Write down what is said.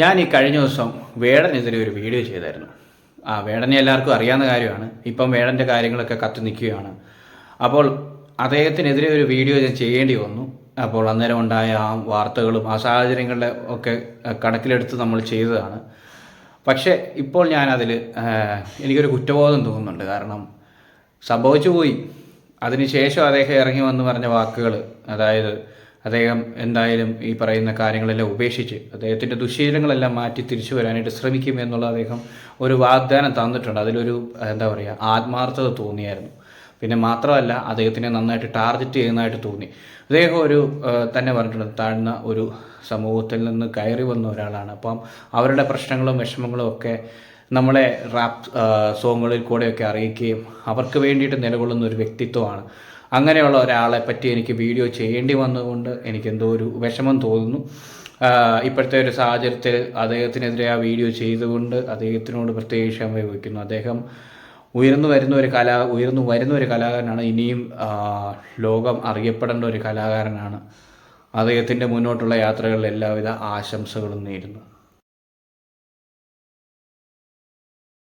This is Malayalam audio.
ഞാൻ ഈ കഴിഞ്ഞ ദിവസം വേടനെതിരെ ഒരു വീഡിയോ ചെയ്തായിരുന്നു. വേടനെ എല്ലാവർക്കും അറിയാവുന്ന കാര്യമാണ്. ഇപ്പം വേടൻ്റെ കാര്യങ്ങളൊക്കെ കത്തി നിൽക്കുകയാണ്. അപ്പോൾ അദ്ദേഹത്തിനെതിരെ ഒരു വീഡിയോ ഞാൻ ചെയ്യേണ്ടി വന്നു. അപ്പോൾ അന്നേരം ഉണ്ടായ ആ വാർത്തകളും ആ സാഹചര്യങ്ങളുടെ ഒക്കെ കണക്കിലെടുത്ത് നമ്മൾ ചെയ്തതാണ്. പക്ഷേ ഇപ്പോൾ ഞാനതിൽ എനിക്കൊരു കുറ്റബോധം തോന്നുന്നുണ്ട്. കാരണം സംഭവിച്ചു പോയി. അതിനുശേഷം അദ്ദേഹം ഇറങ്ങി വന്ന് പറഞ്ഞ വാക്കുകൾ, അതായത് അദ്ദേഹം എന്തായാലും ഈ പറയുന്ന കാര്യങ്ങളെല്ലാം ഉപേക്ഷിച്ച് അദ്ദേഹത്തിൻ്റെ ദുശ്ശീലങ്ങളെല്ലാം മാറ്റി തിരിച്ചു വരാനായിട്ട് ശ്രമിക്കും എന്നുള്ള അദ്ദേഹം ഒരു വാഗ്ദാനം തന്നിട്ടുണ്ട്. അതിലൊരു എന്താ പറയുക, ആത്മാർത്ഥത തോന്നിയായിരുന്നു. പിന്നെ മാത്രമല്ല, അദ്ദേഹത്തിനെ നന്നായിട്ട് ടാർഗറ്റ് ചെയ്യുന്നതായിട്ട് തോന്നി. അദ്ദേഹം ഒരു തന്നെ പറഞ്ഞിട്ടുണ്ട്, താഴ്ന്ന ഒരു സമൂഹത്തിൽ നിന്ന് കയറി വന്ന ഒരാളാണ്. അപ്പം അവരുടെ പ്രശ്നങ്ങളും വിഷമങ്ങളും ഒക്കെ നമ്മളെ റാപ്പ് സോങ്ങുകളിൽ കൂടെയൊക്കെ അറിയിക്കുകയും അവർക്ക് വേണ്ടിയിട്ട് നിലകൊള്ളുന്ന ഒരു വ്യക്തിത്വമാണ്. അങ്ങനെയുള്ള ഒരാളെ പറ്റി എനിക്ക് വീഡിയോ ചെയ്യേണ്ടി വന്നതുകൊണ്ട് എനിക്കെന്തോ ഒരു വിഷമം തോന്നുന്നു. ഇപ്പോഴത്തെ ഒരു സാഹചര്യത്തിൽ അദ്ദേഹത്തിനെതിരെ ആ വീഡിയോ ചെയ്തുകൊണ്ട് അദ്ദേഹത്തിനോട് പ്രത്യേകിച്ച് ക്ഷമ ചോദിക്കുന്നു. അദ്ദേഹം ഉയർന്നു വരുന്ന ഒരു കലാകാരനാണ്. ഇനിയും ലോകം അറിയപ്പെടേണ്ട ഒരു കലാകാരനാണ്. അദ്ദേഹത്തിൻ്റെ മുന്നോട്ടുള്ള യാത്രകളിൽ എല്ലാവിധ ആശംസകളും നേരുന്നു.